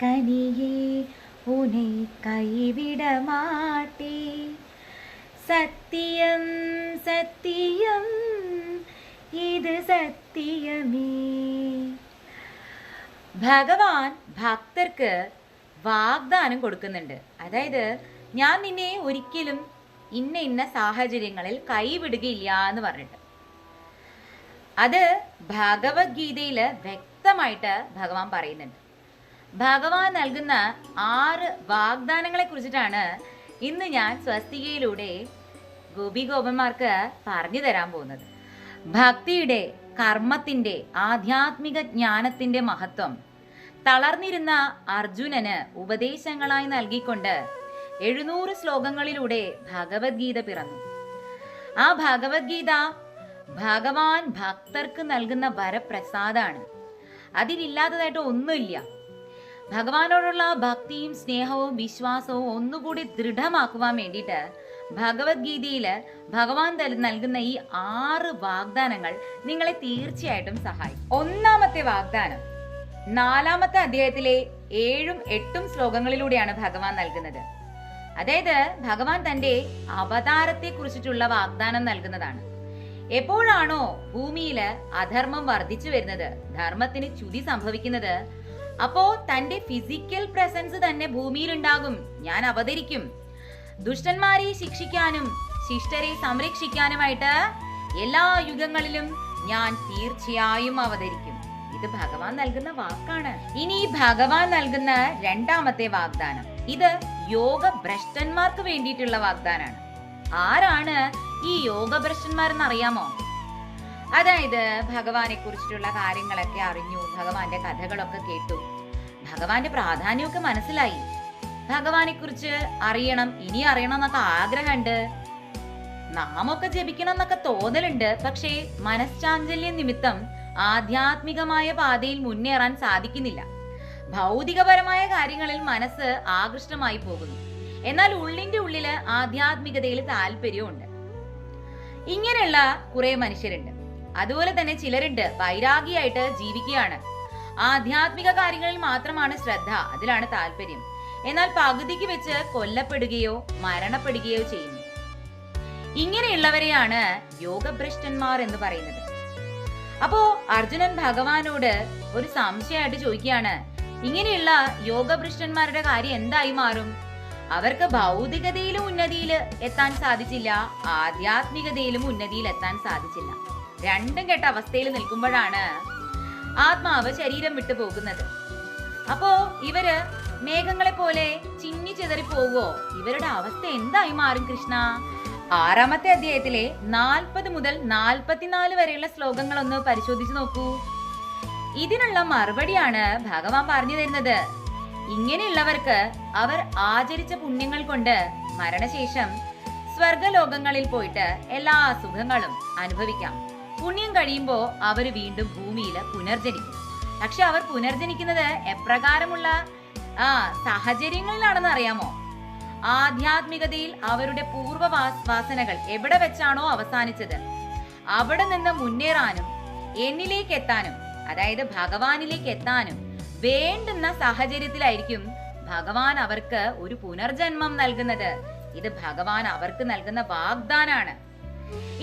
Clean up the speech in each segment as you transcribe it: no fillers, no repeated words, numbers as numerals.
கனியே உனை கைவிட மாட்டே சத்தியம் சத்தியம் ഇത് സത്യമേ. ഭഗവാൻ ഭക്തർക്ക് വാഗ്ദാനം കൊടുക്കുന്നുണ്ട്. അതായത് ഞാൻ നിന്നെ ഒരിക്കലും ഇന്ന ഇന്ന സാഹചര്യങ്ങളിൽ കൈവിടുകയില്ല എന്ന് പറഞ്ഞിട്ട്. അത് ഭഗവത്ഗീതയിൽ വ്യക്തമായിട്ട് ഭഗവാൻ പറയുന്നുണ്ട്. ഭഗവാൻ നൽകുന്ന 6 വാഗ്ദാനങ്ങളെ കുറിച്ചിട്ടാണ് ഇന്ന് ഞാൻ സ്വസ്തികയിലൂടെ ഗോപികോപന്മാർക്ക് പറഞ്ഞു തരാൻ പോകുന്നത്. ഭക്തിയുടെ, കർമ്മത്തിന്റെ, ആധ്യാത്മിക ജ്ഞാനത്തിന്റെ മഹത്വം തളർന്നിരുന്ന അർജുനന് ഉപദേശങ്ങളായി നൽകിക്കൊണ്ട് 700 ശ്ലോകങ്ങളിലൂടെ ഭഗവത്ഗീത പിറന്നു. ആ ഭഗവത്ഗീത ഭഗവാൻ ഭക്തർക്ക് നൽകുന്ന വരപ്രസാദാണ്. അതിലില്ലാത്തതായിട്ട് ഒന്നുമില്ല. ഭഗവാനോടുള്ള ഭക്തിയും സ്നേഹവും വിശ്വാസവും ഒന്നുകൂടി ദൃഢമാക്കുവാൻ വേണ്ടിയിട്ട് ഭഗവത്ഗീതയിൽ ഭഗവാൻ നൽകുന്ന ഈ 6 വാഗ്ദാനങ്ങൾ നിങ്ങളെ തീർച്ചയായിട്ടും സഹായിക്കും. ഒന്നാമത്തെ വാഗ്ദാനം 4-ാമത്തെ അധ്യായത്തിലെ 7ഉം 8ഉം ശ്ലോകങ്ങളിലൂടെയാണ് ഭഗവാൻ നൽകുന്നത്. അതായത് ഭഗവാൻ തന്റെ അവതാരത്തെ കുറിച്ചിട്ടുള്ള വാഗ്ദാനം നൽകുന്നതാണ്. എപ്പോഴാണോ ഭൂമിയിൽ അധർമ്മം വർദ്ധിച്ചു വരുന്നത്, ധർമ്മത്തിന് ച്യുതി സംഭവിക്കുന്നത്, അപ്പോ തന്റെ ഫിസിക്കൽ പ്രസൻസ് തന്നെ ഭൂമിയിൽ ഉണ്ടാകും. ഞാൻ അവതരിക്കും. ദുഷ്ടന്മാരെ ശിക്ഷിക്കാനും ശിഷ്ടരെ സംരക്ഷിക്കാനുമായിട്ട് എല്ലാ യുഗങ്ങളിലും ഞാൻ തീർച്ചയായും അവതരിക്കും. ഇത് ഭഗവാൻ നൽകുന്ന വാക്കാണ്. ഇനി ഭഗവാൻ നൽകുന്ന 2ാമത്തെ വാഗ്ദാനം, ഇത് യോഗ ഭ്രഷ്ടന്മാർക്ക് വേണ്ടിയിട്ടുള്ള വാഗ്ദാനാണ്. ആരാണ് ഈ യോഗ ഭ്രഷ്ടന്മാരെന്ന് അറിയാമോ? അതായത് ഭഗവാനെ കുറിച്ചിട്ടുള്ള കാര്യങ്ങളൊക്കെ അറിഞ്ഞു, ഭഗവാന്റെ കഥകളൊക്കെ കേട്ടു, ഭഗവാന്റെ പ്രാധാന്യമൊക്കെ മനസ്സിലായി, ഭഗവാനെ കുറിച്ച് അറിയണം, ഇനി അറിയണം എന്നൊക്കെ ആഗ്രഹമുണ്ട്, നാമൊക്കെ ജപിക്കണം എന്നൊക്കെ തോന്നലുണ്ട്. പക്ഷേ മനഃശാഞ്ചല്യം നിമിത്തം ആധ്യാത്മികമായ പാതയിൽ മുന്നേറാൻ സാധിക്കുന്നില്ല. ഭൗതികപരമായ കാര്യങ്ങളിൽ മനസ്സ് ആകൃഷ്ടമായി പോകുന്നു. എന്നാൽ ഉള്ളിന്റെ ഉള്ളില് ആധ്യാത്മികതയിൽ താല്പര്യമുണ്ട്. ഇങ്ങനെയുള്ള കുറെ മനുഷ്യരുണ്ട്. അതുപോലെ തന്നെ ചിലരുണ്ട് വൈരാഗിയായിട്ട് ജീവിക്കുകയാണ്. ആധ്യാത്മിക കാര്യങ്ങളിൽ മാത്രമാണ് ശ്രദ്ധ, അതിലാണ് താല്പര്യം. എന്നാൽ പകുതിക്ക് വെച്ച് കൊല്ലപ്പെടുകയോ മരണപ്പെടുകയോ ചെയ്യുന്നു. ഇങ്ങനെയുള്ളവരെയാണ് യോഗഭ്രഷ്ടന്മാർ എന്ന് പറയുന്നത്. അപ്പോ അർജുനൻ ഭഗവാനോട് ഒരു സംശയമായിട്ട് ചോദിക്കുകയാണ്, ഇങ്ങനെയുള്ള യോഗഭ്രഷ്ടന്മാരുടെ കാര്യം എന്തായി മാറും? അവർക്ക് ഭൗതികതയിലും ഉന്നതിയിൽ എത്താൻ സാധിച്ചില്ല, ആധ്യാത്മികതയിലും ഉന്നതിയിൽ എത്താൻ സാധിച്ചില്ല. രണ്ടും കെട്ട അവസ്ഥയിൽ നിൽക്കുമ്പോഴാണ് ആത്മാവ് ശരീരം വിട്ടു പോകുന്നത്. അപ്പോ ഇവര് മേഘങ്ങളെ പോലെ ചിന്നി ചിതറി പോവോ? ഇവരുടെ അവസ്ഥ എന്തായി മാറും കൃഷ്ണ? 6-ാമത്തെ അധ്യായത്തിലെ 40 മുതൽ 44 വരെയുള്ള ശ്ലോകങ്ങൾ ഒന്ന് പരിശോധിച്ചു നോക്കൂ. ഇതിനുള്ള മറുപടിയാണ് ഭഗവാൻ പറഞ്ഞു തരുന്നത്. ഇങ്ങനെയുള്ളവർക്ക് അവർ ആചരിച്ച പുണ്യങ്ങൾ കൊണ്ട് മരണശേഷം സ്വർഗലോകങ്ങളിൽ പോയിട്ട് എല്ലാ സുഖങ്ങളും അനുഭവിക്കാം. പുണ്യം കഴിയുമ്പോൾ അവർ വീണ്ടും ഭൂമിയിൽ പുനർജനിക്കും. പക്ഷെ അവർ പുനർജനിക്കുന്നത് എപ്രകാരമുള്ള സാഹചര്യങ്ങളിലാണെന്ന് അറിയാമോ? ആധ്യാത്മികതയിൽ അവരുടെ പൂർവ്വവാസനകൾ എവിടെ വെച്ചാണോ അവസാനിച്ചത് അവിടെ നിന്ന് മുന്നേറാനും എന്നിലേക്ക് എത്താനും, അതായത് ഭഗവാനിലേക്ക് എത്താനും വേണ്ടുന്ന സാഹചര്യത്തിലായിരിക്കും ഭഗവാൻ അവർക്ക് ഒരു പുനർജന്മം നൽകുന്നത്. ഇത് ഭഗവാൻ അവർക്ക് നൽകുന്ന വാഗ്ദാനാണ്.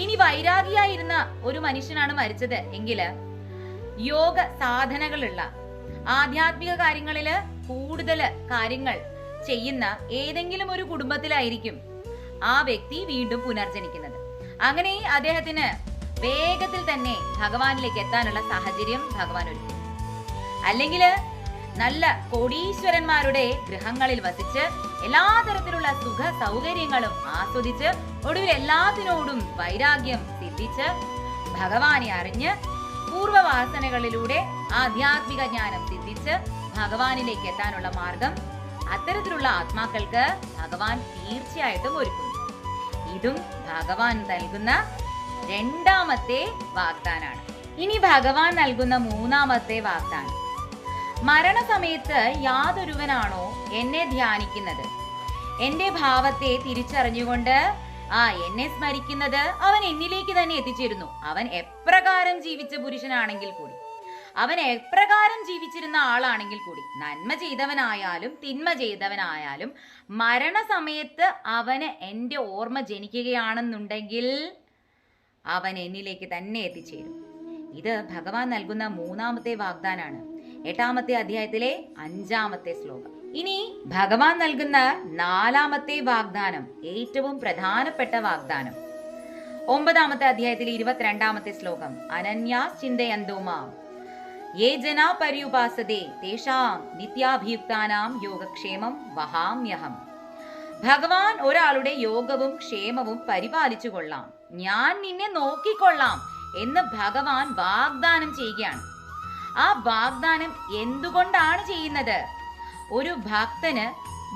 ഇനി വൈരാഗിയായിരുന്ന ഒരു മനുഷ്യനാണ് മരിച്ചത് എങ്കില് യോഗ സാധനകളുള്ള ആധ്യാത്മിക കാര്യങ്ങളില് കൂടുതൽ കാര്യങ്ങൾ ചെയ്യുന്ന ഏതെങ്കിലും ഒരു കുടുംബത്തിലായിരിക്കും ആ വ്യക്തി വീണ്ടും പുനർജനിക്കുന്നത്. അങ്ങനെ അദ്ദേഹത്തിന് വേഗത്തിൽ തന്നെ ഭഗവാനിലേക്ക് എത്താനുള്ള സാഹചര്യം ഭഗവാൻ ഒരുക്കും. അല്ലെങ്കിൽ നല്ല കോടീശ്വരന്മാരുടെ ഗൃഹങ്ങളിൽ വസിച്ച് എല്ലാ തരത്തിലുള്ള സുഖ സൗകര്യങ്ങളും ആസ്വദിച്ച് ഒടുവിൽ എല്ലാത്തിനോടും വൈരാഗ്യം സിദ്ധിച്ച് ഭഗവാനെ അറിഞ്ഞ് പൂർവ്വവാസനകളിലൂടെ ആധ്യാത്മിക ജ്ഞാനം സിദ്ധിച്ച് ഭഗവാനിലേക്ക് എത്താനുള്ള മാർഗം അത്തരത്തിലുള്ള ആത്മാക്കൾക്ക് ഭഗവാൻ തീർച്ചയായിട്ടും ഒരുക്കുന്നു. ഇതും ഭഗവാൻ നൽകുന്ന 2ാമത്തെ വാഗ്ദാനാണ്. ഇനി ഭഗവാൻ നൽകുന്ന 3ാമത്തെ വാഗ്ദാനം, മരണസമയത്ത് യാതൊരുവനാണോ എന്നെ ധ്യാനിക്കുന്നത്, എന്റെ ഭാവത്തെ തിരിച്ചറിഞ്ഞുകൊണ്ട് എന്നെ സ്മരിക്കുന്നത് അവൻ എന്നിലേക്ക് തന്നെ എത്തിച്ചേരുന്നു. അവൻ എപ്രകാരം ജീവിച്ച പുരുഷനാണെങ്കിൽ കൂടി അവൻ എപ്രകാരം ജീവിച്ചിരുന്ന ആളാണെങ്കിൽ കൂടി, നന്മ ചെയ്തവനായാലും തിന്മ ചെയ്തവനായാലും, മരണസമയത്ത് അവന് എൻ്റെ ഓർമ്മ ജനിക്കുകയാണെന്നുണ്ടെങ്കിൽ അവൻ എന്നിലേക്ക് തന്നെ എത്തിച്ചേരും. ഇത് ഭഗവാൻ നൽകുന്ന മൂന്നാമത്തെ വാഗ്ദാനാണ്, 8-ാമത്തെ അധ്യായത്തിലെ 5-ാമത്തെ ശ്ലോകം. ഇനി ഭഗവാൻ നൽകുന്ന 4-ാമത്തെ വാഗ്ദാനം, ഏറ്റവും പ്രധാനപ്പെട്ട വാഗ്ദാനം, 9-ാമത്തെ അധ്യായത്തിലെ 22-ാമത്തെ ശ്ലോകം. അനന്യാസ് ചിന്തയന്തോ മാം യേ ജനാ പര്യുപാസതേ തേഷാം നിത്യാഭിയുക്താനാം യോഗക്ഷേമം വഹാമ്യഹം. ഭഗവാൻ ഒരാളുടെ യോഗവും ക്ഷേമവും പരിപാലിച്ചു കൊള്ളാം, ഞാൻ നിന്നെ നോക്കിക്കൊള്ളാം എന്ന് ഭഗവാൻ വാഗ്ദാനം ചെയ്യുകയാണ്. ആ വാഗ്ദാനം എന്തുകൊണ്ടാണ് ചെയ്യുന്നത്? ഒരു ഭക്തന്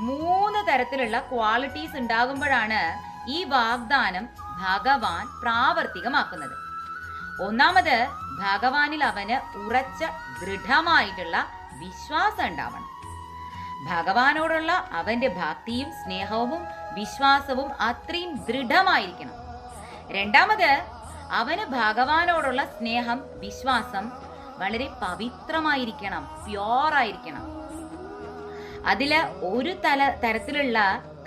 3 തരത്തിലുള്ള ക്വാളിറ്റീസ് ഉണ്ടാകുമ്പോഴാണ് ഈ വാഗ്ദാനം ഭഗവാൻ പ്രാവർത്തികമാക്കുന്നത്. ഒന്നാമത്, ഭഗവാനിൽ അവന് ഉറച്ച ദൃഢമായിട്ടുള്ള വിശ്വാസം ഉണ്ടാവണം. ഭഗവാനോടുള്ള അവന്റെ ഭക്തിയും സ്നേഹവും വിശ്വാസവും അത്രയും ദൃഢമായിരിക്കണം. രണ്ടാമത്, അവന് ഭഗവാനോടുള്ള സ്നേഹം വിശ്വാസം വളരെ പവിത്രമായിരിക്കണം, പ്യോറായിരിക്കണം. അതില് ഒരു തരത്തിലുള്ള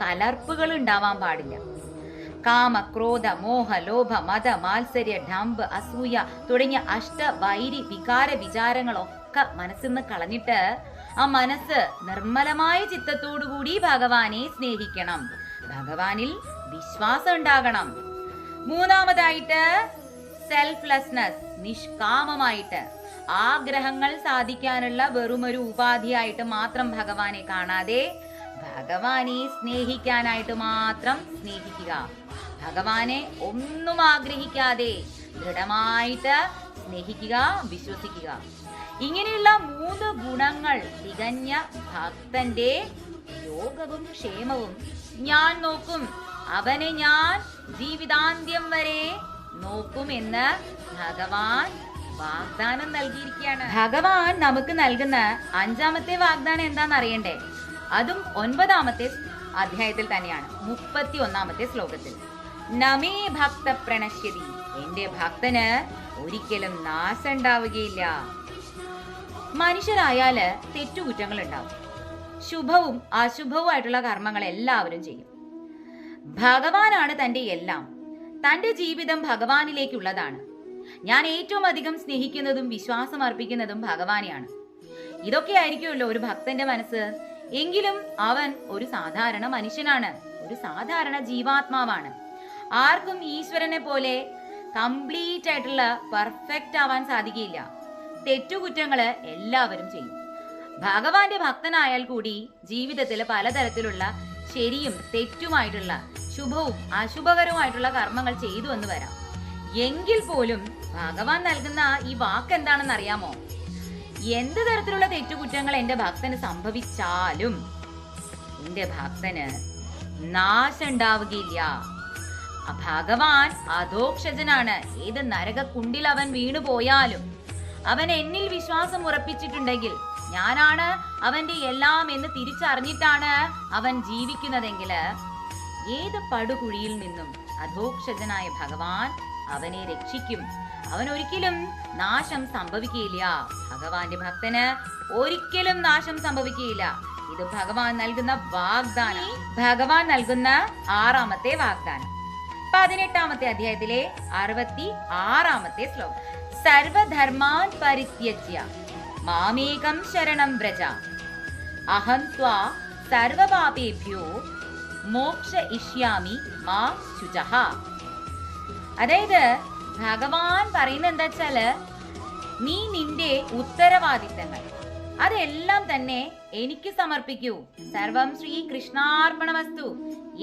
കലർപ്പുകൾ ഉണ്ടാവാൻ പാടില്ല. കാമ, ക്രോധ, മോഹ, ലോഭ, മത, മാത്സര്യ, ഡംബ്, അസൂയ തുടങ്ങിയ വൈരി വികാര വിചാരങ്ങളൊക്കെ മനസ്സിൽ നിന്ന് കളഞ്ഞിട്ട് ആ മനസ്സ് നിർമ്മലമായ ചിത്തത്തോടുകൂടി ഭഗവാനെ സ്നേഹിക്കണം, ഭഗവാനിൽ വിശ്വാസം ഉണ്ടാകണം. മൂന്നാമതായിട്ട് സെൽഫ്ലെസ്നെസ്, നിഷ്കാമമായിട്ട് ആഗ്രഹങ്ങൾ സാധിക്കാനുള്ള വെറുമൊരു ഉപാധിയായിട്ട് മാത്രം ഭഗവാനെ കാണാതെ ഭഗവാനെ സ്നേഹിക്കാനായിട്ട് മാത്രം സ്നേഹിക്കുക. ഭഗവാനെ ഒന്നും ആഗ്രഹിക്കാതെ ദൃഢമായിട്ട് സ്നേഹിക്കുക, വിശ്വസിക്കുക. ഇങ്ങനെയുള്ള 3 ഗുണങ്ങൾ തികഞ്ഞ ഭക്തന്റെ യോഗവും ക്ഷേമവും ഞാൻ നോക്കും, അവനെ ഞാൻ ജീവിതാന്ത്യം വരെ നോക്കുമെന്ന് ഭഗവാൻ വാഗ്ദാനം നൽകിയിരിക്കുകയാണ്. ഭഗവാൻ നമുക്ക് നൽകുന്ന 5-ാമത്തെ വാഗ്ദാനം എന്താണെന്ന് അറിയണ്ടേ? അതും 9-ാമത്തെ അധ്യായത്തിൽ തന്നെയാണ്, 31-ാമത്തെ ശ്ലോകത്തിൽ. നമേ ഭക്ത പ്രണശ്യതി, എന്റെ ഭക്തന് ഒരിക്കലും നാശം ഉണ്ടാവുകയില്ല. മനുഷ്യരായാല് തെറ്റുകുറ്റങ്ങൾ ഉണ്ടാവും, ശുഭവും അശുഭവുമായിട്ടുള്ള കർമ്മങ്ങൾ എല്ലാവരും ചെയ്യും. ഭഗവാനാണ് തന്റെ എല്ലാം, തന്റെ ജീവിതം ഭഗവാനിലേക്കുള്ളതാണ്. ഞാൻ ഏറ്റവും അധികം സ്നേഹിക്കുന്നതും വിശ്വാസം അർപ്പിക്കുന്നതും ഭഗവാനെയാണ്. ഇതൊക്കെ ആയിരിക്കുമല്ലോ ഒരു ഭക്തന്റെ മനസ്സ്. എങ്കിലും അവൻ ഒരു സാധാരണ മനുഷ്യനാണ്, ഒരു സാധാരണ ജീവാത്മാവാണ്. ആർക്കും ഈശ്വരനെ പോലെ കംപ്ലീറ്റ് ആയിട്ടുള്ള പെർഫെക്റ്റ് ആവാൻ സാധിക്കില്ല. തെറ്റുകുറ്റങ്ങള് എല്ലാവരും ചെയ്യും. ഭഗവാന്റെ ഭക്തനായാൽ കൂടി ജീവിതത്തിൽ പലതരത്തിലുള്ള ശരിയും തെറ്റുമായിട്ടുള്ള ശുഭവും അശുഭകരവുമായിട്ടുള്ള കർമ്മങ്ങൾ ചെയ്തു എന്ന് വരാം. എങ്കിൽ പോലും ഭഗവാൻ നൽകുന്ന ഈ വാക്ക് എന്താണെന്ന് അറിയാമോ? എന്ത് തരത്തിലുള്ള തെറ്റുകുറ്റങ്ങൾ എന്റെ ഭക്തന് സംഭവിച്ചാലും എന്റെ ഭക്തന് നാശം ഉണ്ടാവുകയില്ല. ഭഗവാൻ അധോക്ഷജനാണ്. ഏത് നരകക്കുണ്ടിൽ അവൻ വീണു പോയാലും അവൻ എന്നിൽ വിശ്വാസം ഉറപ്പിച്ചിട്ടുണ്ടെങ്കിൽ, ഞാനാണ് അവന്റെ എല്ലാം എന്ന് തിരിച്ചറിഞ്ഞിട്ടാണ് അവൻ ജീവിക്കുന്നതെങ്കിൽ, ഏത് പടുകുഴിയിൽ നിന്നും അധോക്ഷജനായ ഭഗവാൻ അവനെ രക്ഷിക്കും. അവൻ ഒരിക്കലും നാശം സംഭവിക്കുകയില്ല. ഭഗവാന്റെ ഭക്തന് ഒരിക്കലും നാശം സംഭവിക്കുകയില്ല. ഇത് ഭഗവാൻ നൽകുന്ന വാഗ്ദാനം. ഭഗവാൻ നൽകുന്ന 6-ാമത്തെ വാഗ്ദാനം, 18-ാമത്തെ അധ്യായത്തിലെ 66-ാമത്തെ ശ്ലോകം. സർവധർമാൻ പരിത്യജ്യ മാമേകം ശരണം വ്രജ അഹം ത്വാ സർവപാപേഭ്യോ മോക്ഷയിഷ്യാമി മാ ശുചഃ. അതായത് ഭഗവാൻ പറയുന്നത് എന്താ വെച്ചാല്, നീ നിന്റെ ഉത്തരവാദിത്തങ്ങൾ അതെല്ലാം തന്നെ എനിക്ക് സമർപ്പിക്കൂ. സർവം ശ്രീ കൃഷ്ണാർപ്പണമസ്തു.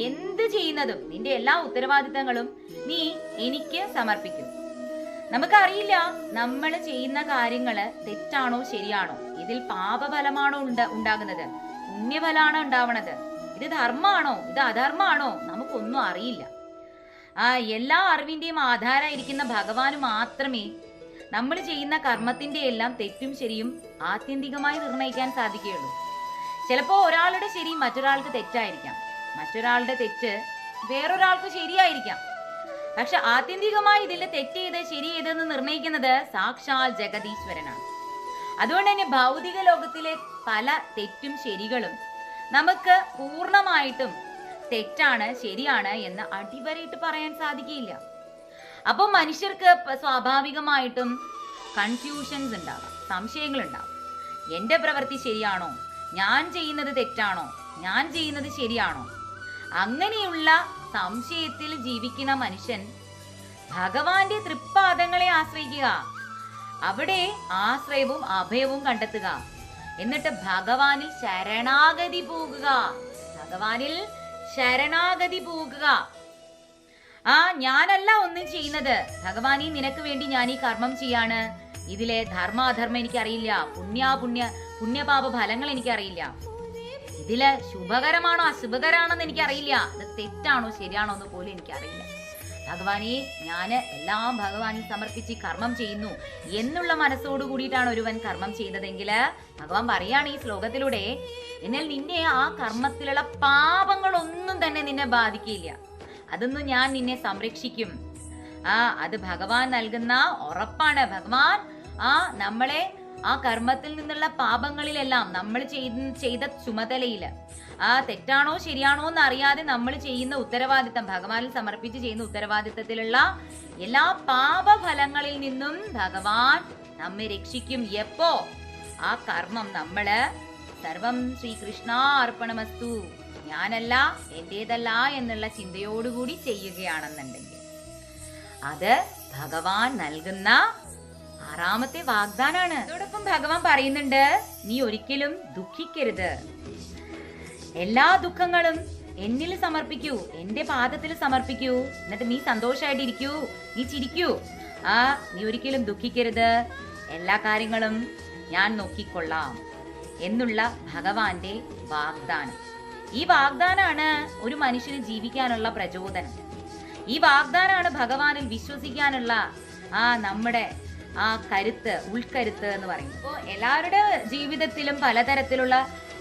എന്ത് ചെയ്യുന്നതും നിന്റെ എല്ലാ ഉത്തരവാദിത്തങ്ങളും നീ എനിക്ക് സമർപ്പിക്കൂ. നമുക്കറിയില്ല നമ്മൾ ചെയ്യുന്ന കാര്യങ്ങള് തെറ്റാണോ ശരിയാണോ, ഇതിൽ പാപഫലമാണോ ഉണ്ടാകുന്നത്, പുണ്യഫലമാണോ ഉണ്ടാവണത്, ഇത് ധർമ്മമാണോ ഇത് അധർമ്മമാണോ, നമുക്കൊന്നും അറിയില്ല. എല്ലാ അറിവിന്റെയും ആധാരമായിരിക്കുന്ന ഭഗവാന് മാത്രമേ നമ്മൾ ചെയ്യുന്ന കർമ്മത്തിന്റെ എല്ലാം തെറ്റും ശരിയും ആത്യന്തികമായി നിർണയിക്കാൻ സാധിക്കുകയുള്ളൂ. ചിലപ്പോ ഒരാളുടെ ശരി മറ്റൊരാൾക്ക് തെറ്റായിരിക്കാം, മറ്റൊരാളുടെ തെറ്റ് വേറൊരാൾക്ക് ശരിയായിരിക്കാം. പക്ഷെ ആത്യന്തികമായി ഇതിൽ തെറ്റ് ചെയ്ത് ശരി ചെയ്തെന്ന് നിർണയിക്കുന്നത് സാക്ഷാൽ ജഗദീശ്വരനാണ്. അതുകൊണ്ട് തന്നെ ഭൗതിക ലോകത്തിലെ പല തെറ്റും ശരികളും നമുക്ക് പൂർണ്ണമായിട്ടും തെറ്റാണ് ശരിയാണ് എന്ന് അടിവരയിട്ട് പറയാൻ സാധിക്കില്ല. അപ്പൊ മനുഷ്യർക്ക് സ്വാഭാവികമായിട്ടും കൺഫ്യൂഷൻസ് ഉണ്ടാവാം, സംശയങ്ങൾ ഉണ്ടാവും. എന്റെ പ്രവൃത്തി ശരിയാണോ, ഞാൻ ചെയ്യുന്നത് തെറ്റാണോ, ഞാൻ ചെയ്യുന്നത് ശരിയാണോ? അങ്ങനെയുള്ള സംശയത്തിൽ ജീവിക്കുന്ന മനുഷ്യൻ ഭഗവാന്റെ തൃപ്പാദങ്ങളെ ആശ്രയിക്കുക, അവിടെ ആശ്രയവും അഭയവും കണ്ടെത്തുക, എന്നിട്ട് ഭഗവാനിൽ ശരണാഗതി പോകുക, ഭഗവാനിൽ ശരണാഗതി പോകുക. ഞാനല്ല ഒന്നും ചെയ്യുന്നത്, ഭഗവാനി നിനക്ക് വേണ്ടി ഞാൻ ഈ കർമ്മം ചെയ്യാണ്. ഇതിലെ ധർമാധർമ്മം എനിക്കറിയില്ല, പുണ്യപാപ ഫലങ്ങൾ എനിക്കറിയില്ല, ഇതില് ശുഭകരമാണോ അശുഭകരമാണെന്ന് എനിക്കറിയില്ല, ഇത് തെറ്റാണോ ശരിയാണോ എന്ന് പോലും എനിക്കറിയില്ല. ഭഗവാനെ ഞാൻ എല്ലാം ഭഗവാനിൽ സമർപ്പിച്ച് കർമ്മം ചെയ്യുന്നു എന്നുള്ള മനസ്സോടു കൂടിയിട്ടാണ് ഒരുവൻ കർമ്മം ചെയ്യുന്നതെങ്കിൽ ഭഗവാൻ പറയാണ് ഈ ശ്ലോകത്തിലൂടെ, എന്നാൽ നിന്നെ ആ കർമ്മത്തിലുള്ള പാപങ്ങളൊന്നും തന്നെ നിന്നെ ബാധിക്കില്ല, അതൊന്നും ഞാൻ നിന്നെ സംരക്ഷിക്കും. അത് ഭഗവാൻ നൽകുന്ന ഉറപ്പാണ്. ഭഗവാൻ നമ്മളെ ആ കർമ്മത്തിൽ നിന്നുള്ള പാപങ്ങളിലെല്ലാം നമ്മൾ ചെയ്ത ചുമതലയില് തെറ്റാണോ ശരിയാണോ എന്ന് അറിയാതെ നമ്മൾ ചെയ്യുന്ന ഉത്തരവാദിത്തം, ഭഗവാനിൽ സമർപ്പിച്ച് ചെയ്യുന്ന ഉത്തരവാദിത്തത്തിലുള്ള എല്ലാ പാപഫലങ്ങളിൽ നിന്നും ഭഗവാൻ നമ്മെ രക്ഷിക്കും. എപ്പോ ആ കർമ്മം നമ്മള് സർവം ശ്രീകൃഷ്ണ അർപ്പണമസ്തു, ഞാനല്ല എന്റേതല്ല എന്നുള്ള ചിന്തയോടുകൂടി ചെയ്യുകയാണെന്നുണ്ടെങ്കിൽ അത് ഭഗവാൻ നൽകുന്ന 6ാമത്തെ വാഗ്ദാനാണ്. അതോടൊപ്പം ഭഗവാൻ പറയുന്നുണ്ട്, നീ ഒരിക്കലും ദുഃഖിക്കരുത്, എല്ലാ ദുഃഖങ്ങളും എന്നിൽ സമർപ്പിക്കൂ, എന്റെ പാദത്തിൽ സമർപ്പിക്കൂ, എന്നിട്ട് നീ സന്തോഷമായിട്ടിരിക്കൂ, നീ ചിരിക്കൂ. നീ ഒരിക്കലും ദുഃഖിക്കരുത്, എല്ലാ കാര്യങ്ങളും ഞാൻ നോക്കിക്കൊള്ളാം എന്നുള്ള ഭഗവാന്റെ വാഗ്ദാനം. ഈ വാഗ്ദാനാണ് ഒരു മനുഷ്യന് ജീവിക്കാനുള്ള പ്രചോദനം. ഈ വാഗ്ദാനാണ് ഭഗവാനിൽ വിശ്വസിക്കാനുള്ള നമ്മുടെ കരുത്ത്, ഉൾക്കരുത്ത് എന്ന് പറയും. അപ്പോൾ എല്ലാവരുടെ ജീവിതത്തിലും പലതരത്തിലുള്ള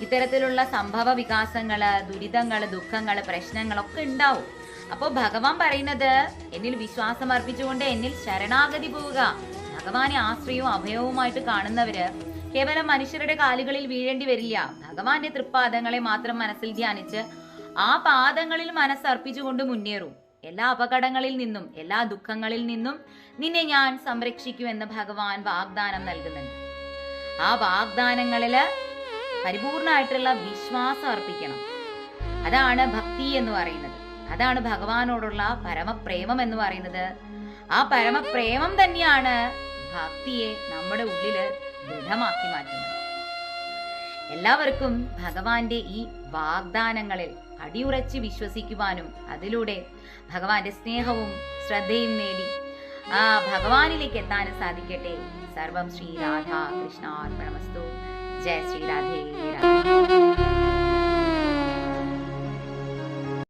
ഇത്തരത്തിലുള്ള സംഭവ വികാസങ്ങള്, ദുരിതങ്ങള്, ദുഃഖങ്ങള്, പ്രശ്നങ്ങളൊക്കെ ഉണ്ടാവും. അപ്പോൾ ഭഗവാൻ പറയുന്നത്, എന്നിൽ വിശ്വാസം അർപ്പിച്ചുകൊണ്ട് എന്നിൽ ശരണാഗതി പോവുക. ഭഗവാനെ ആശ്രയവും അഭയവുമായിട്ട് കാണുന്നവര് കേവലം മനുഷ്യരുടെ കാലുകളിൽ വീഴേണ്ടി വരില്ല. ഭഗവാന്റെ തൃപ്പാദങ്ങളെ മാത്രം മനസ്സിൽ ധ്യാനിച്ച് ആ പാദങ്ങളിൽ മനസ്സർപ്പിച്ചുകൊണ്ട് മുന്നേറും. എല്ലാ അപകടങ്ങളിൽ നിന്നും എല്ലാ ദുഃഖങ്ങളിൽ നിന്നും നിന്നെ ഞാൻ സംരക്ഷിക്കുമെന്ന് ഭഗവാൻ വാഗ്ദാനം നൽകുന്നുണ്ട്. ആ വാഗ്ദാനങ്ങളില് പരിപൂർണമായിട്ടുള്ള വിശ്വാസം അർപ്പിക്കണം. അതാണ് ഭക്തി എന്ന് പറയുന്നത്. അതാണ് ഭഗവാനോടുള്ള പരമപ്രേമം എന്ന് പറയുന്നത്. ആ പരമപ്രേമം തന്നെയാണ് ഭക്തിയെ നമ്മുടെ ഉള്ളില് ദൃഢമാക്കി മാറ്റുന്നത്. എല്ലാവർക്കും ഭഗവാന്റെ ഈ വാഗ്ദാനങ്ങളിൽ അടിയുറച്ച് വിശ്വസിക്കുവാനും അതിലൂടെ ഭഗവാന്റെ സ്നേഹവും ശ്രദ്ധയും നേടി ഭഗവാനിലേക്ക് എത്താനും സാധിക്കട്ടെ. സർവം ശ്രീ രാധാ കൃഷ്ണാർപ്പണമസ്തു. ജയ ശ്രീ രാധേ രാധേ.